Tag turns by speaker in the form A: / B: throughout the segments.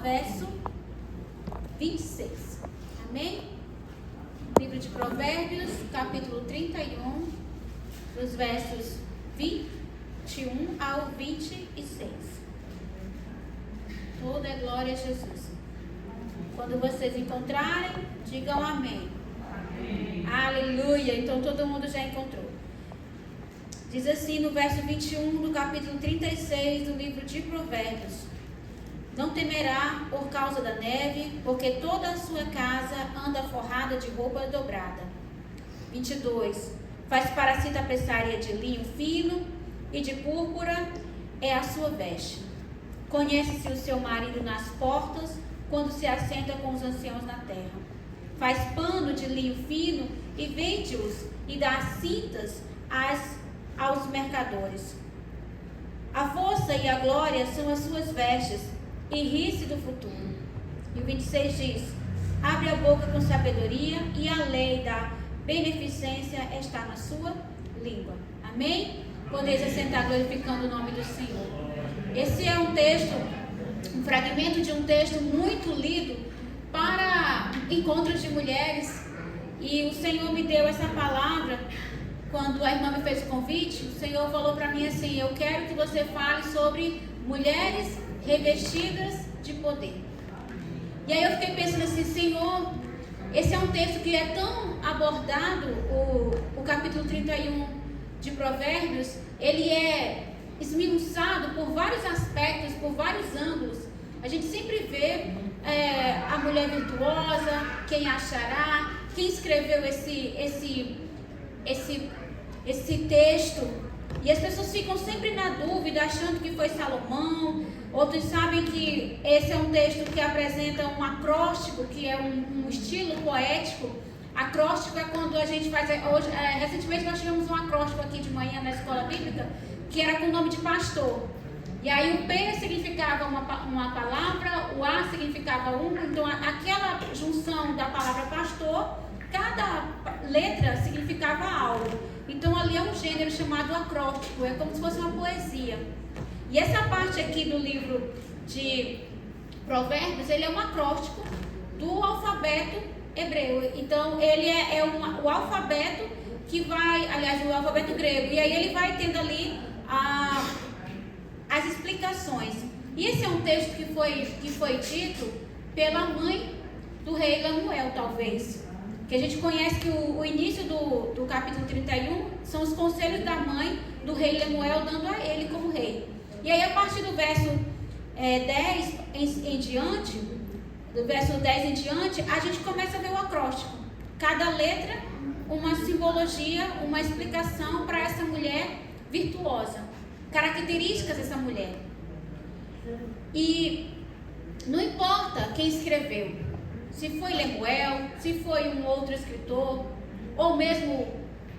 A: verso 26. Amém? Livro de Provérbios, capítulo 31, dos versos 21 ao 26. Toda é glória a Jesus. Quando vocês encontrarem, digam amém. Amém. Aleluia. Então todo mundo já encontrou. Diz assim no verso 21 do capítulo 36 do livro de Provérbios: não temerá por causa da neve, porque toda a sua casa anda forrada de roupa dobrada. 22. Faz para si tapeçaria de linho fino, e de púrpura é a sua veste. Conhece-se o seu marido nas portas, quando se assenta com os anciãos na terra. Faz pano de linho fino e vende-os, e dá cintas aos mercadores. A força e a glória são as suas vestes, e ri-se do futuro. E o 26 diz: abre a boca com sabedoria, e a lei da beneficência está na sua língua. Amém? Podeis assentar glorificando o nome do Senhor. Esse é um texto, um fragmento de um texto muito lido para encontros de mulheres. E o Senhor me deu essa palavra quando a irmã me fez o convite. O Senhor falou para mim assim: eu quero que você fale sobre mulheres revestidas de poder. E aí eu fiquei pensando assim: Senhor, esse é um texto que é tão abordado, o capítulo 31 de Provérbios, ele é esmiuçado por vários aspectos, por vários ângulos. A gente sempre vê a mulher virtuosa, quem achará, quem escreveu esse texto. E as pessoas ficam sempre na dúvida, achando que foi Salomão. Outros sabem que esse é um texto que apresenta um acróstico, que é um estilo poético. Acróstico é quando a gente faz... recentemente nós tivemos um acróstico aqui de manhã na escola bíblica, que era com o nome de pastor. E aí o P significava uma palavra, o A significava uma. Então aquela junção da palavra pastor, cada letra significava algo. Então ali é um gênero chamado acróstico, é como se fosse uma poesia. E essa parte aqui do livro de Provérbios, ele é um acróstico do alfabeto hebreu. Então ele o alfabeto que vai, aliás, o alfabeto grego. E aí ele vai tendo ali as explicações. E esse é um texto que foi dito pela mãe do rei Lemuel, talvez. Que a gente conhece que o início do capítulo 31 são os conselhos da mãe do rei Lemuel dando a ele como rei. E aí a partir do verso 10 em diante, do verso 10 em diante, a gente começa a ver o acróstico. Cada letra, uma simbologia, uma explicação para essa mulher virtuosa. Características dessa mulher. E não importa quem escreveu, se foi Lemuel, se foi um outro escritor, ou mesmo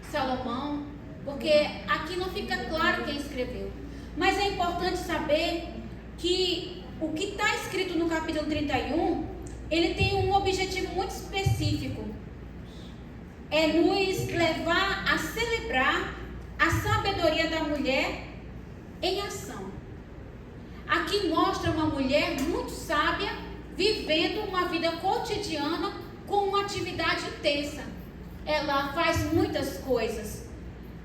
A: Salomão, porque aqui não fica claro quem escreveu. Mas é importante saber que o que está escrito no capítulo 31, ele tem um objetivo muito específico. É nos levar a celebrar a sabedoria da mulher em ação. Aqui mostra uma mulher muito sábia, vivendo uma vida cotidiana com uma atividade intensa. Ela faz muitas coisas.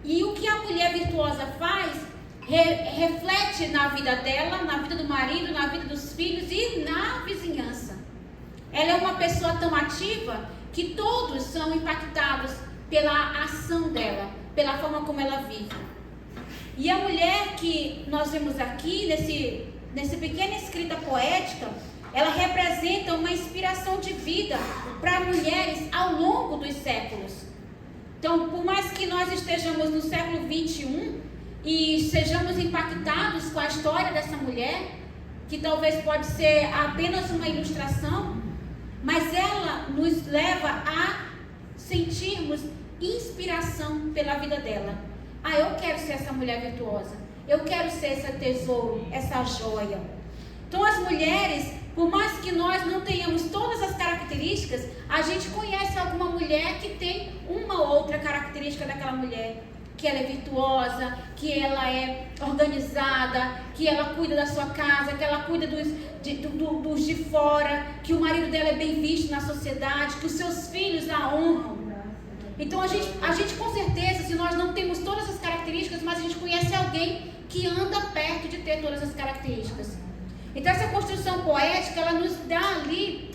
A: E o que a mulher virtuosa faz, reflete na vida dela, na vida do marido, na vida dos filhos e na vizinhança. Ela é uma pessoa tão ativa que todos são impactados pela ação dela, pela forma como ela vive. E a mulher que nós vemos aqui, nessa pequena escrita poética, ela representa uma inspiração de vida para mulheres ao longo dos séculos. Então, por mais que nós estejamos no século 21 e sejamos impactados com a história dessa mulher, que talvez pode ser apenas uma ilustração, mas ela nos leva a sentirmos inspiração pela vida dela. Eu quero ser essa mulher virtuosa. Eu quero ser esse tesouro, essa joia. Então as mulheres, por mais que nós não tenhamos todas as características, a gente conhece alguma mulher que tem uma ou outra característica daquela mulher. que ela é virtuosa, que ela é organizada, que ela cuida da sua casa, que ela cuida dos de fora, que o marido dela é bem visto na sociedade, que os seus filhos a honram. Então a gente com certeza, se nós não temos todas essas características, mas a gente conhece alguém que anda perto de ter todas as características. Então essa construção poética, ela nos dá ali,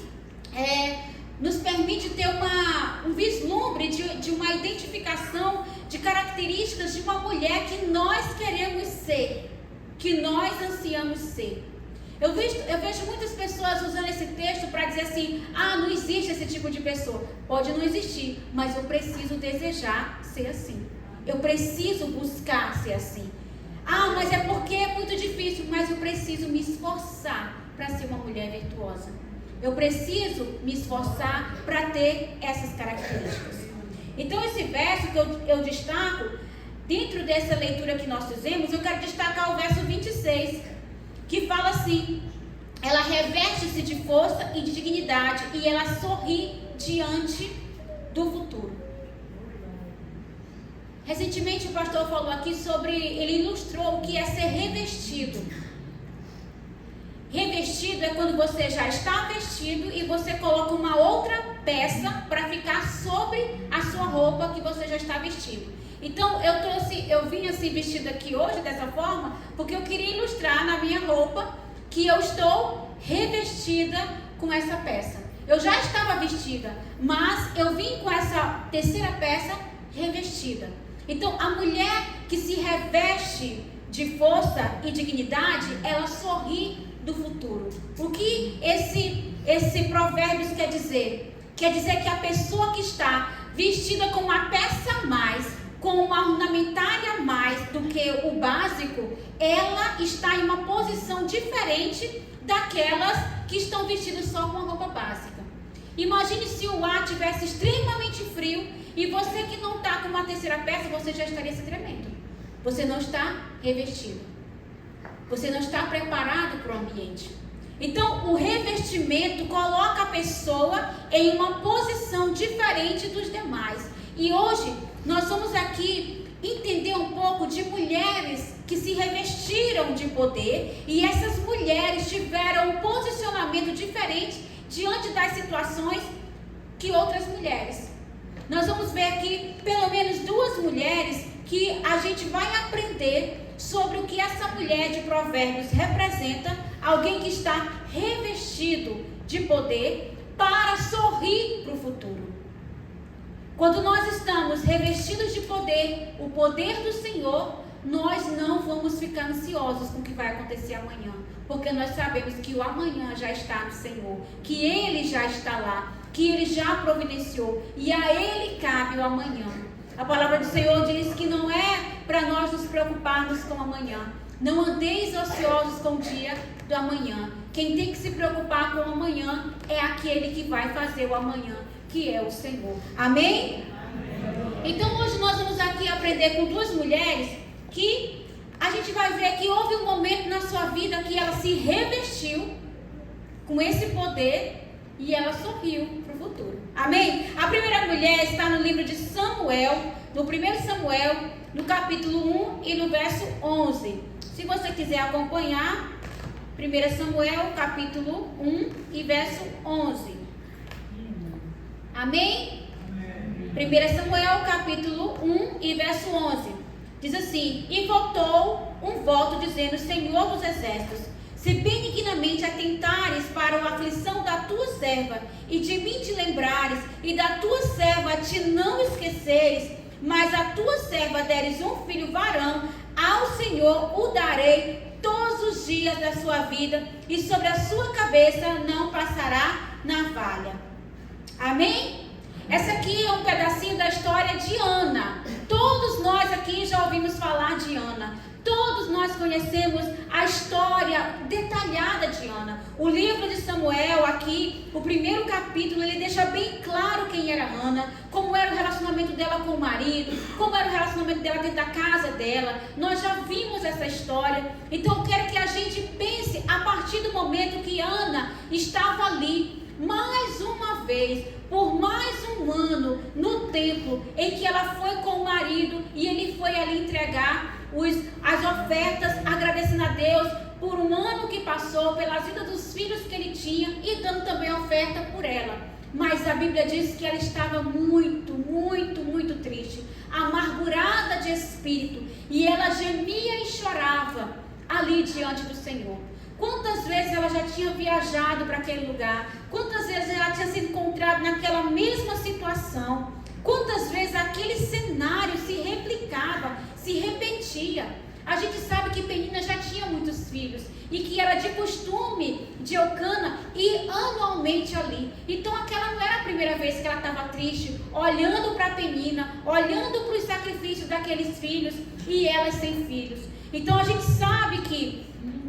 A: nos permite ter um vislumbre de uma identificação de características de uma mulher que nós queremos ser, que nós ansiamos ser. Eu vejo muitas pessoas usando esse texto para dizer assim, não existe esse tipo de pessoa. Pode não existir, mas eu preciso desejar ser assim. Eu preciso buscar ser assim. Mas é porque é muito difícil, mas eu preciso me esforçar para ser uma mulher virtuosa. Eu preciso me esforçar para ter essas características. Então esse verso que eu destaco, dentro dessa leitura que nós fizemos, eu quero destacar o verso 26, que fala assim: ela reveste-se de força e de dignidade e ela sorri diante do futuro. Recentemente o pastor falou aqui ele ilustrou o que é ser revestido. Revestido é quando você já está vestido e você coloca uma outra peça para ficar sobre a sua roupa que você já está vestido. Então eu vim assim vestida aqui hoje dessa forma porque eu queria ilustrar na minha roupa que eu estou revestida com essa peça. Eu já estava vestida, mas eu vim com essa terceira peça revestida. Então a mulher que se reveste de força e dignidade, ela sorri do futuro. O que esse provérbios quer dizer? Quer dizer que a pessoa que está vestida com uma peça a mais, com uma ornamentária a mais do que o básico, ela está em uma posição diferente daquelas que estão vestidas só com a roupa básica. Imagine se o ar estivesse extremamente frio e você que não está com uma terceira peça, você já estaria se tremendo. Você não está revestido. Você não está preparado para o ambiente. Então, o revestimento coloca a pessoa em uma posição diferente dos demais. E hoje, nós vamos aqui entender um pouco de mulheres que se revestiram de poder. E essas mulheres tiveram um posicionamento diferente diante das situações que outras mulheres. Nós vamos ver aqui pelo menos duas mulheres que a gente vai aprender sobre o que essa mulher de Provérbios representa, alguém que está revestido de poder para sorrir para o futuro. Quando nós estamos revestidos de poder, o poder do Senhor, nós não vamos ficar ansiosos com o que vai acontecer amanhã, porque nós sabemos que o amanhã já está no Senhor, que Ele já está lá, que Ele já providenciou e a Ele cabe o amanhã. A palavra do Senhor diz que não é para nós nos preocuparmos com o amanhã. Não andeis ociosos com o dia do amanhã. Quem tem que se preocupar com o amanhã é aquele que vai fazer o amanhã, que é o Senhor. Amém? Então hoje nós vamos aqui aprender com duas mulheres que a gente vai ver que houve um momento na sua vida que ela se revestiu com esse poder e ela sorriu para o futuro. Amém? A primeira mulher está no livro de Samuel, no 1 Samuel, no capítulo 1 e no verso 11. Se você quiser acompanhar, 1 Samuel, capítulo 1 e verso 11. Amém? 1 Samuel, capítulo 1 e verso 11. Diz assim: e votou um voto dizendo: Senhor dos exércitos, se benignamente atentares para a aflição da tua serva, e de mim te lembrares, e da tua serva te não esqueceres, mas a tua serva deres um filho varão, ao Senhor o darei todos os dias da sua vida, e sobre a sua cabeça não passará navalha. Amém? Essa aqui é um pedacinho da história de Ana. Todos nós aqui já ouvimos falar de Ana. Todos nós conhecemos a história detalhada de Ana. O livro de Samuel aqui, o primeiro capítulo, ele deixa bem claro quem era Ana, como era o relacionamento dela com o marido, como era o relacionamento dela dentro da casa dela. Nós já vimos essa história. Então eu quero que a gente pense a partir do momento que Ana estava ali, mais uma vez, por mais um um ano no templo em que ela foi com o marido e ele foi ali entregar as ofertas, agradecendo a Deus por um ano que passou, pela vida dos filhos que ele tinha e dando também oferta por ela. Mas a Bíblia diz que ela estava muito, muito, muito triste, amargurada de espírito, e ela gemia e chorava ali diante do Senhor. Quantas vezes ela já tinha viajado para aquele lugar? Quantas vezes ela tinha se encontrado naquela mesma situação? Quantas vezes aquele cenário se replicava, se repetia? A gente sabe que Penina já tinha muitos filhos e que era de costume de Eucana ir anualmente ali. Então aquela não era a primeira vez que ela estava triste, olhando para Penina, olhando para os sacrifícios daqueles filhos e ela sem filhos. Então a gente sabe que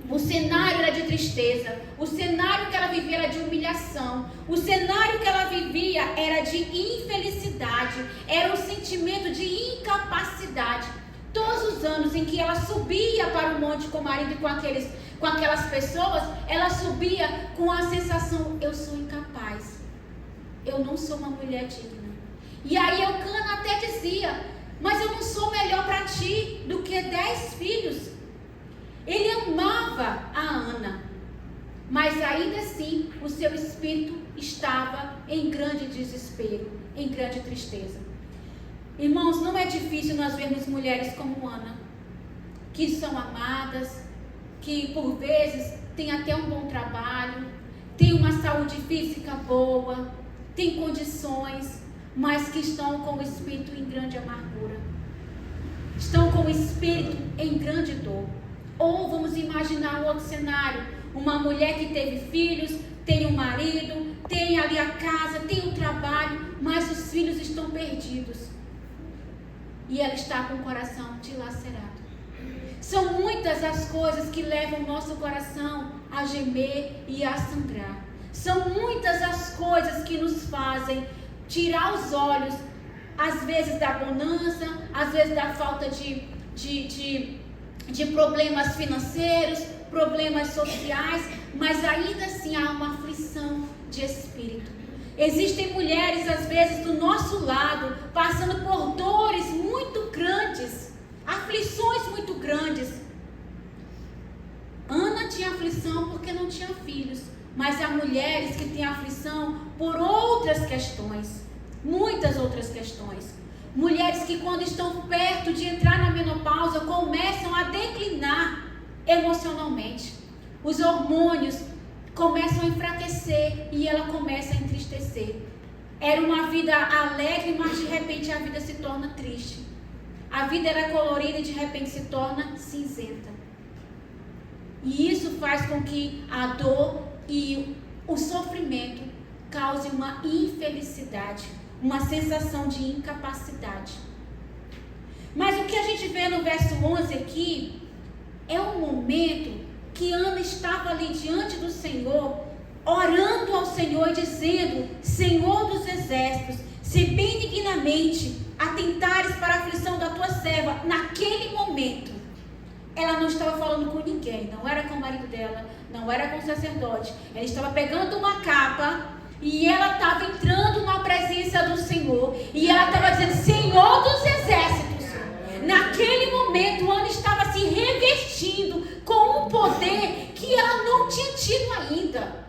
A: o cenário era de tristeza, o cenário que ela vivia era de humilhação, o cenário que ela vivia era de infelicidade, era um sentimento de incapacidade. Todos os anos em que ela subia para o monte com o marido e com aquelas pessoas, ela subia com a sensação: eu sou incapaz, eu não sou uma mulher digna. E aí Eucana até dizia: mas eu não sou melhor para ti do que 10 filhos. Ele amava a Ana, mas ainda assim o seu espírito estava em grande desespero, em grande tristeza. Irmãos, não é difícil nós vermos mulheres como Ana, que são amadas, que por vezes têm até um bom trabalho, têm uma saúde física boa, têm condições, mas que estão com o espírito em grande amargura, estão com o espírito em grande dor. Ou vamos imaginar um outro cenário: uma mulher que teve filhos, tem um marido, tem ali a casa, tem um trabalho, mas os filhos estão perdidos e ela está com o coração dilacerado. São muitas as coisas que levam o nosso coração a gemer e a sangrar. São muitas as coisas que nos fazem tirar os olhos, às vezes da bonança, às vezes da falta de problemas financeiros, problemas sociais, mas ainda assim há uma aflição de espírito. Existem mulheres, às vezes, do nosso lado, passando por dores muito grandes, aflições muito grandes. Ana tinha aflição porque não tinha filhos, mas há mulheres que têm aflição por outras questões, muitas outras questões. Mulheres que, quando estão perto de entrar na menopausa, começam a declinar emocionalmente. Os hormônios começam a enfraquecer e ela começa a entristecer. Era uma vida alegre, mas de repente a vida se torna triste. A vida era colorida e de repente se torna cinzenta. E isso faz com que a dor e o sofrimento cause uma infelicidade, uma sensação de incapacidade. Mas o que a gente vê no verso 11 aqui é um momento que Ana estava ali diante do Senhor, orando ao Senhor e dizendo: Senhor dos exércitos, se benignamente atentares para a aflição da tua serva. Naquele momento ela não estava falando com ninguém, não era com o marido dela, não era com o sacerdote. Ela estava pegando uma capa e ela estava entrando na presença do Senhor, e ela estava dizendo: Senhor dos exércitos. Naquele momento Ana estava se revestindo com um poder que ela não tinha tido ainda.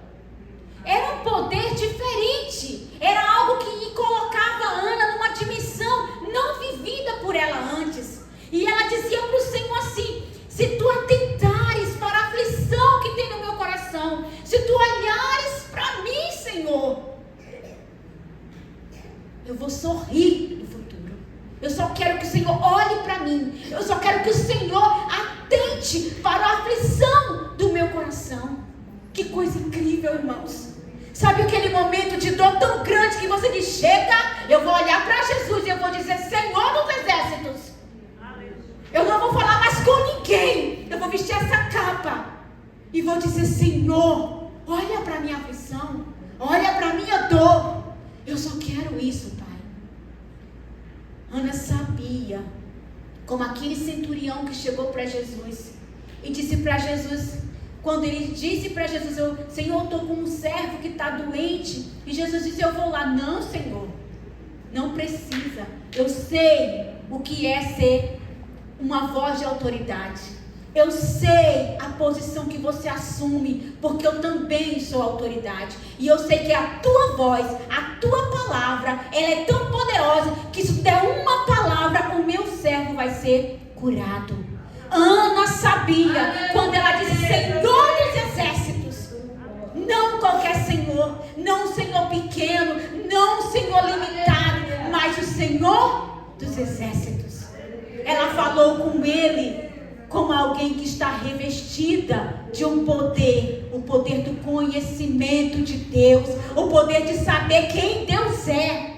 A: Era um poder diferente, era algo que colocava Ana numa dimensão não vivida por ela antes. E ela dizia para o Senhor assim: se tu atentares para a aflição que tem no meu coração, se tu olhares para mim, Senhor, eu vou sorrir no futuro. Eu só quero que o Senhor olhe para mim. Eu só quero que o Senhor atente para a aflição do meu coração. Que coisa incrível, irmãos. Sabe aquele momento de dor tão grande que você diz: chega, eu vou olhar para Jesus e eu vou dizer: Senhor dos exércitos. Eu não vou falar mais com ninguém. Eu vou vestir essa capa e vou dizer: Senhor, olha para a minha aflição, olha para a minha dor. Eu só quero isso, Pai. Ana sabia, como aquele centurião que chegou para Jesus e disse para Jesus, quando ele disse para Jesus: Senhor, eu estou com um servo que está doente. E Jesus disse: eu vou lá. Não, Senhor, Não precisa. Eu sei o que é ser uma voz de autoridade. Eu sei a posição que você assume, porque eu também sou autoridade. E eu sei que a tua voz, a tua palavra, ela é tão poderosa que se der uma palavra, o meu servo vai ser curado. Ana sabia, quando ela disse Senhor dos exércitos, não qualquer Senhor, não um Senhor pequeno, não um Senhor limitado, mas o Senhor dos exércitos. Ela falou com ele como alguém que está revestida de um poder, o poder do conhecimento de Deus, o poder de saber quem Deus é.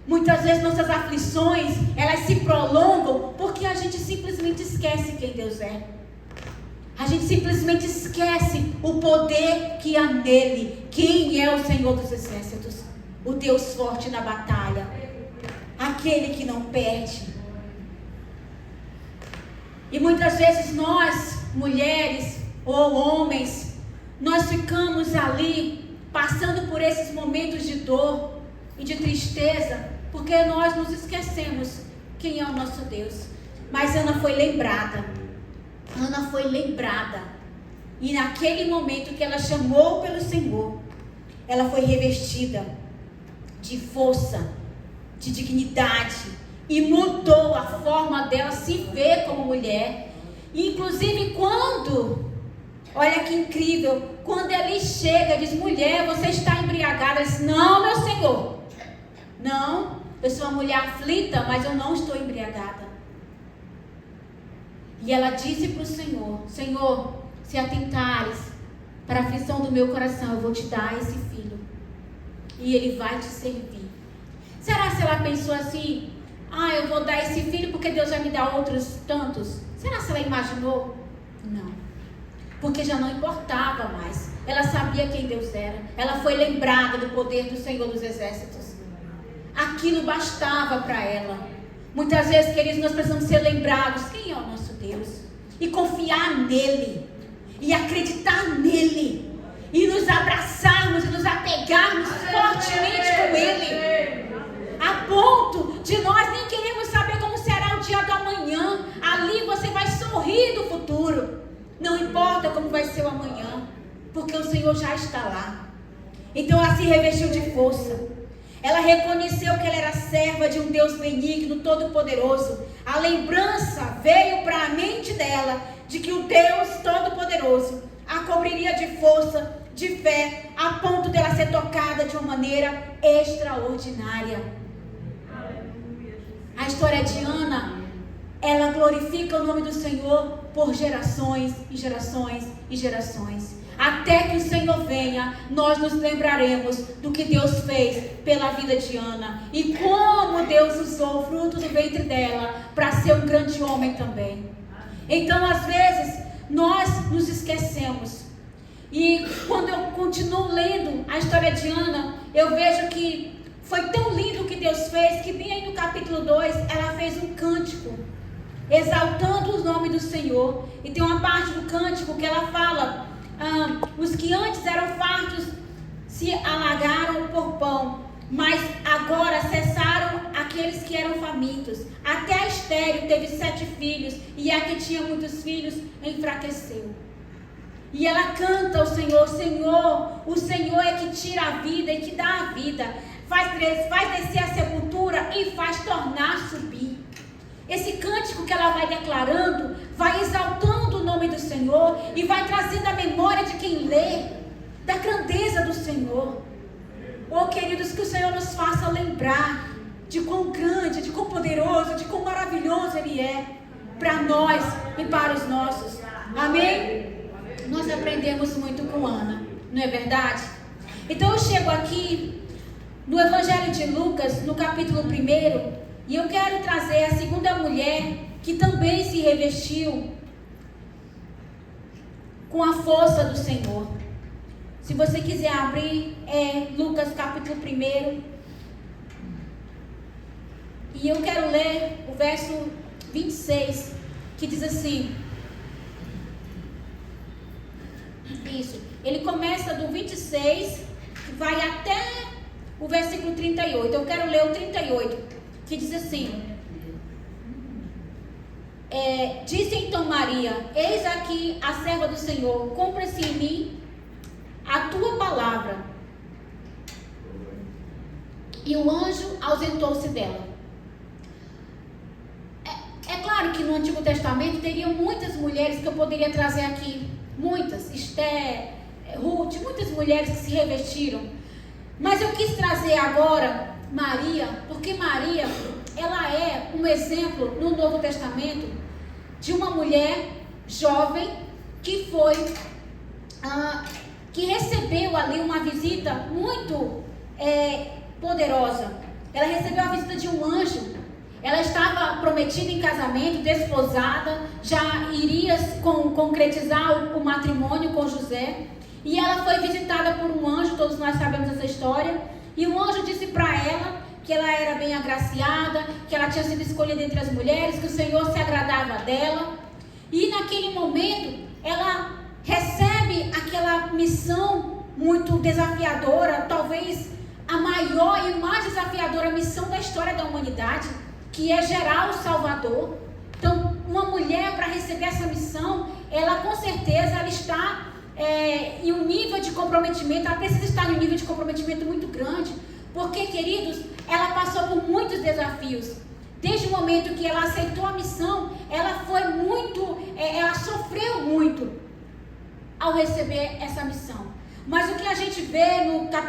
A: Muitas vezes nossas aflições, elas se prolongam porque a gente simplesmente esquece quem Deus é. A gente simplesmente esquece o poder que há nele. Quem é o Senhor dos exércitos? O Deus forte na batalha, aquele que não perde. E muitas vezes nós, mulheres ou homens, nós ficamos ali passando por esses momentos de dor e de tristeza, porque nós nos esquecemos quem é o nosso Deus. Mas Ana foi lembrada. Ana foi lembrada. E naquele momento que ela chamou pelo Senhor, ela foi revestida de força, de dignidade, e mudou a forma dela se ver como mulher. Inclusive olha que incrível, quando ele chega e diz, mulher, você está embriagada. Ela diz, não, meu Senhor, não, eu sou uma mulher aflita, mas eu não estou embriagada. E ela disse para o Senhor, Senhor, se atentares para a aflição do meu coração, eu vou te dar esse filho, e ele vai te servir. Será se ela pensou assim, eu vou dar esse filho porque Deus vai me dar outros tantos? Será se ela imaginou? Não. Porque já não importava mais. Ela sabia quem Deus era. Ela foi lembrada do poder do Senhor dos exércitos. Aquilo bastava para ela. Muitas vezes, queridos, nós precisamos ser lembrados quem é o nosso Deus. E confiar nele. E acreditar nele. E nos abraçarmos e nos apegarmos fortemente com ele. A ponto de nós nem queremos saber como será o dia do amanhã. Ali você vai sorrir do futuro. Não importa como vai ser o amanhã, porque o Senhor já está lá. Então ela se revestiu de força. Ela reconheceu que ela era serva de um Deus benigno, todo-poderoso. A lembrança veio para a mente dela de que o Deus todo-poderoso a cobriria de força, de fé, a ponto dela ser tocada de uma maneira extraordinária. A história de Ana, ela glorifica o nome do Senhor por gerações e gerações e gerações. Até que o Senhor venha, nós nos lembraremos do que Deus fez pela vida de Ana. E como Deus usou o fruto do ventre dela para ser um grande homem também. Então, às vezes, nós nos esquecemos. E quando eu continuo lendo a história de Ana, eu vejo que foi tão lindo o que Deus fez, que bem aí no capítulo 2, ela fez um cântico, exaltando o nome do Senhor. E tem uma parte do cântico que ela fala, os que antes eram fartos se alagaram por pão, mas agora cessaram aqueles que eram famintos. Até a estéril teve 7 filhos, e a que tinha muitos filhos enfraqueceu. E ela canta ao Senhor, Senhor, o Senhor é que tira a vida e que dá a vida. Faz descer a sepultura e faz tornar subir. Esse cântico que ela vai declarando, vai exaltando o nome do Senhor e vai trazendo a memória de quem lê, da grandeza do Senhor. Oh, queridos, que o Senhor nos faça lembrar de quão grande, de quão poderoso, de quão maravilhoso Ele é para nós e para os nossos. Amém? Nós aprendemos muito com Ana, não é verdade? Então eu chego aqui no Evangelho de Lucas, no capítulo 1, e eu quero trazer a segunda mulher que também se revestiu com a força do Senhor. Se você quiser abrir, Lucas capítulo 1. E eu quero ler o verso 26, que diz assim. Isso. Ele começa do 26, vai até o versículo 38. Eu quero ler o 38, que diz assim: disse então Maria: eis aqui a serva do Senhor, cumpra-se em mim a tua palavra. E o anjo ausentou-se dela. É claro que no Antigo Testamento teriam muitas mulheres que eu poderia trazer aqui, muitas, Esther, Ruth, muitas mulheres que se revestiram, mas eu quis trazer agora Maria, porque Maria, ela é um exemplo no Novo Testamento de uma mulher jovem que foi, que recebeu ali uma visita muito poderosa. Ela recebeu a visita de um anjo. Ela estava prometida em casamento, desposada, já iria concretizar o matrimônio com José. E ela foi visitada por um anjo, todos nós sabemos essa história. E o anjo disse para ela que ela era bem agraciada, que ela tinha sido escolhida entre as mulheres, que o Senhor se agradava dela. E naquele momento, ela recebe aquela missão muito desafiadora, talvez a maior e mais desafiadora missão da história da humanidade, que é gerar o Salvador. Então, uma mulher, para receber essa missão, ela com certeza ela está em um nível de comprometimento, ela precisa estar em um nível de comprometimento muito grande, porque, queridos, ela passou por muitos desafios. Desde o momento que ela aceitou a missão, ela foi muito, ela sofreu muito ao receber essa missão. Mas o que a gente vê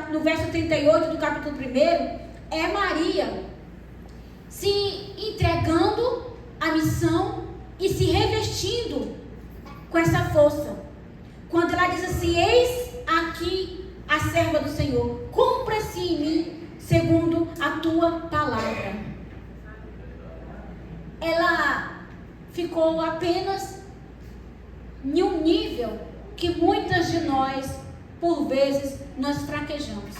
A: no verso 38 do capítulo 1 é Maria se entregando à missão e se revestindo com essa força. Quando ela diz assim: eis aqui a serva do Senhor, cumpra-se em mim segundo a tua palavra. Ela ficou apenas em um nível que muitas de nós, por vezes, nós fraquejamos.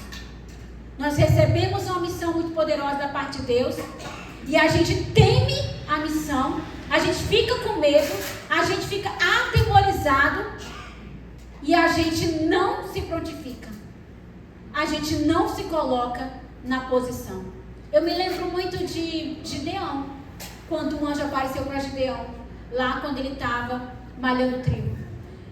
A: Nós recebemos uma missão muito poderosa da parte de Deus e a gente teme a missão, a gente fica com medo, a gente fica atemorizado e a gente não se prontifica. A gente não se coloca na posição. Eu me lembro muito de Gideão, quando um anjo apareceu para Gideão, lá quando ele estava malhando trigo.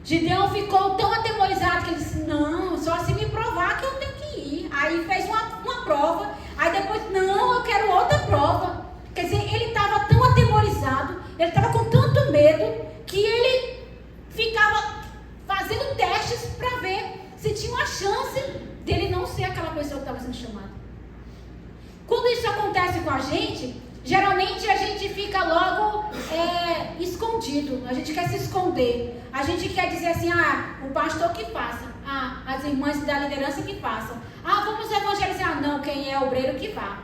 A: Gideão ficou tão atemorizado que ele disse: não, só se me provar que eu tenho que ir. Aí fez uma prova, aí depois: não, eu quero outra prova. Quer dizer, ele estava tão atemorizado, ele estava com tanto medo, que ele ficava fazendo testes para ver se tinha uma chance dele não ser aquela pessoa que estava sendo chamada. Quando isso acontece com a gente, geralmente a gente fica logo escondido, a gente quer se esconder, a gente quer dizer assim: o pastor que faça, as irmãs da liderança que façam, vamos evangelizar, não, quem é obreiro que vá,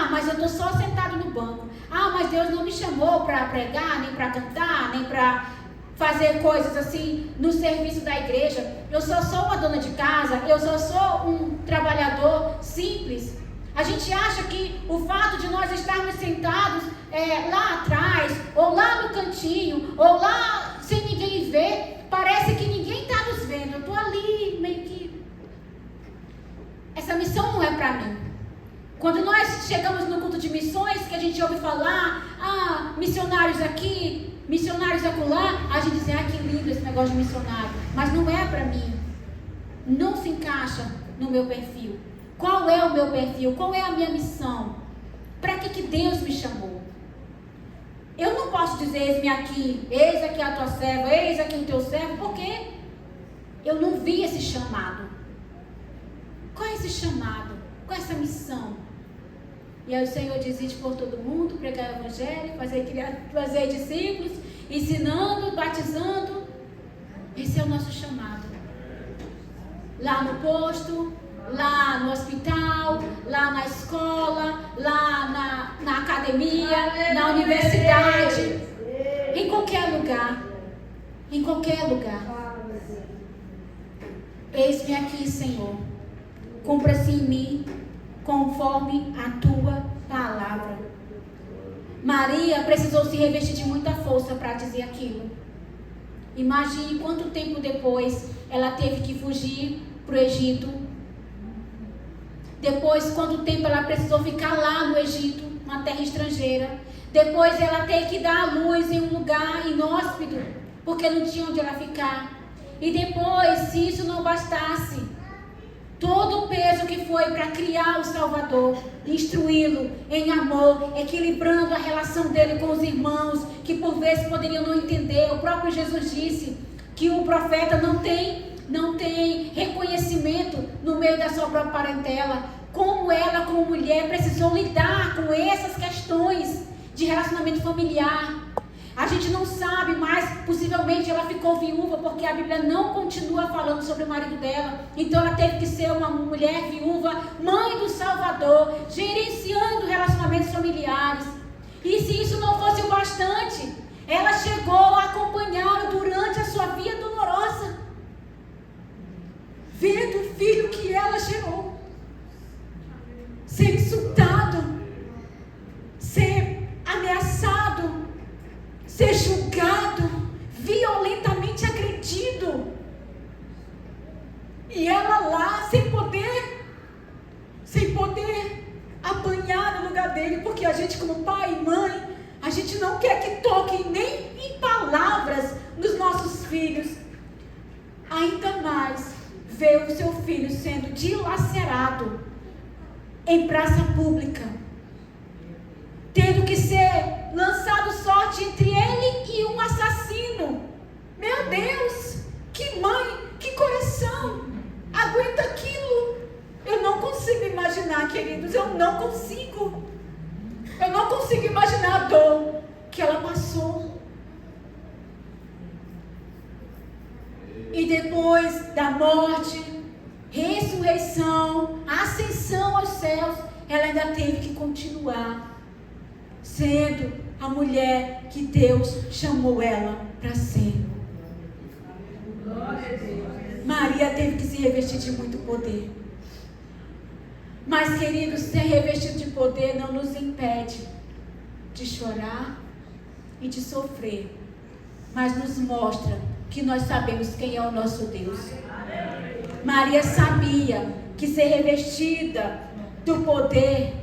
A: mas eu estou só sentado no banco, mas Deus não me chamou para pregar, nem para cantar, nem para fazer coisas assim no serviço da igreja, eu só sou uma dona de casa, eu só sou um trabalhador simples. A gente acha que o fato de nós estarmos sentados lá atrás, ou lá no cantinho, ou lá sem ninguém ver, parece que ninguém está nos vendo. Eu estou ali meio que... Essa missão não é para mim. Quando nós chegamos no culto de missões, que a gente ouve falar, missionários aqui, missionários acolá, a gente diz: que lindo esse negócio de missionário. Mas não é para mim. Não se encaixa no meu perfil. Qual é o meu perfil? Qual é a minha missão? Para que Deus me chamou? Eu não posso dizer: eis aqui a tua serva, eis aqui o teu servo, porque eu não vi esse chamado. Qual é esse chamado? Qual é essa missão? E aí o Senhor diz: ide por todo mundo, pregar o evangelho, fazer discípulos, ensinando, batizando. Esse é o nosso chamado. Lá no posto, lá no hospital, lá na escola, lá na academia, na universidade, em qualquer lugar. Em qualquer lugar. Eis-me aqui, Senhor. Cumpra-se em mim conforme a tua palavra. Maria precisou se revestir de muita força para dizer aquilo. Imagine quanto tempo depois ela teve que fugir para o Egito, Depois, quanto tempo ela precisou ficar lá no Egito, uma terra estrangeira. Depois ela teve que dar à luz em um lugar inóspito, porque não tinha onde ela ficar. E depois, se isso não bastasse, todo o peso que foi para criar o Salvador, instruí-lo em amor, equilibrando a relação dele com os irmãos, que por vezes poderiam não entender. O próprio Jesus disse que o profeta não tem reconhecimento no meio da sua própria parentela. Como ela, como mulher, precisou lidar com essas questões de relacionamento familiar. A gente não sabe, mas possivelmente ela ficou viúva, porque a Bíblia não continua falando sobre o marido dela. Então ela teve que ser uma mulher viúva, mãe do Salvador, gerenciando relacionamentos familiares. E se isso não fosse o bastante, ela chegou a acompanhá-lo durante a sua via dolorosa, vendo o filho que ela gerou ser insultado, ser ameaçado, ser julgado, violentamente agredido. E ela lá sem poder apanhar no lugar dele, porque a gente, como pai e mãe, a gente não quer que toquem nem em palavras nos nossos filhos. Ainda mais ver o seu filho sendo dilacerado em praça pública, tendo que ser lançado sorte entre ele e um assassino. Meu Deus, que mãe, que coração aguenta aquilo? Eu não consigo imaginar, queridos, eu não consigo imaginar a dor que ela passou. E depois da morte, ressurreição, ascensão aos céus, ela ainda teve que continuar sendo a mulher que Deus chamou ela para ser. Maria teve que se revestir de muito poder. Mas, queridos, ser revestido de poder não nos impede de chorar e de sofrer, mas nos mostra que nós sabemos quem é o nosso Deus. Maria sabia que ser revestida do poder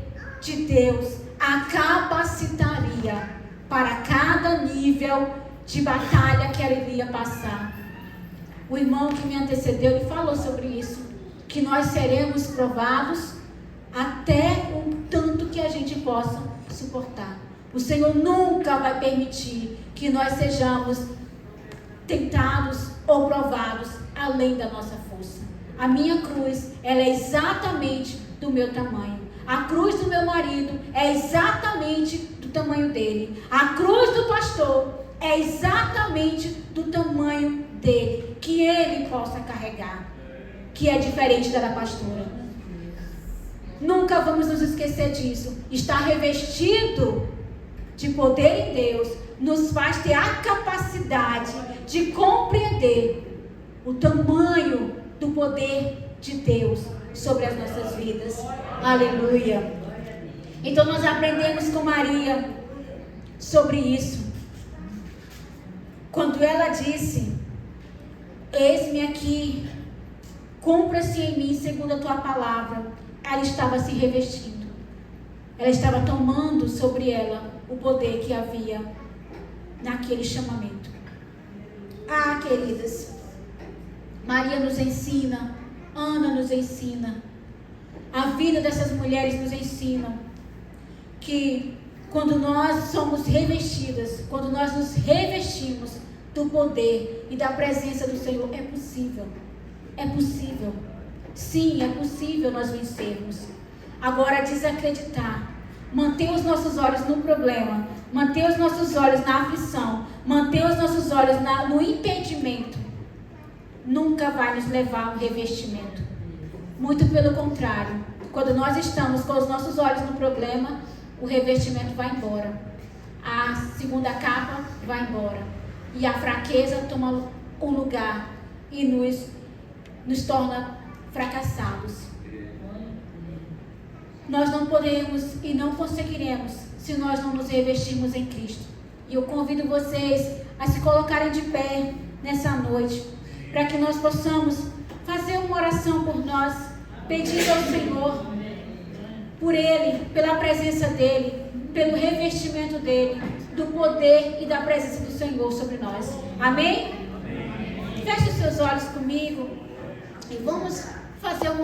A: de Deus a capacitaria para cada nível de batalha que ela iria passar. O irmão que me antecedeu, ele falou sobre isso, que nós seremos provados até o tanto que a gente possa suportar. O Senhor nunca vai permitir que nós sejamos tentados ou provados além da nossa força. A minha cruz, ela é exatamente do meu tamanho. A cruz do meu marido é exatamente do tamanho dele. A cruz do pastor é exatamente do tamanho dele, que ele possa carregar, que é diferente da pastora. Nunca vamos nos esquecer disso. Estar revestido de poder em Deus nos faz ter a capacidade de compreender o tamanho do poder de Deus sobre as nossas vidas. Aleluia. Então nós aprendemos com Maria sobre isso. Quando ela disse: eis-me aqui, cumpra-se em mim segundo a tua palavra, ela estava se revestindo. Ela estava tomando sobre ela o poder que havia naquele chamamento. Ah, queridas, Maria nos ensina, Ana nos ensina, a vida dessas mulheres nos ensinam que quando nós somos revestidas, quando nós nos revestimos do poder e da presença do Senhor, é possível. É possível. Sim, é possível nós vencermos. Agora, desacreditar, manter os nossos olhos no problema, manter os nossos olhos na aflição, manter os nossos olhos no impedimento, nunca vai nos levar ao revestimento. Muito pelo contrário, quando nós estamos com os nossos olhos no problema, o revestimento vai embora, a segunda capa vai embora, e a fraqueza toma o lugar e nos torna fracassados. Nós não podemos e não conseguiremos se nós não nos revestirmos em Cristo. E eu convido vocês a se colocarem de pé nessa noite, para que nós possamos fazer uma oração por nós, pedindo ao Senhor por Ele, pela presença dEle, pelo revestimento dEle, do poder e da presença do Senhor sobre nós. Amém? Feche os seus olhos comigo e vamos fazer uma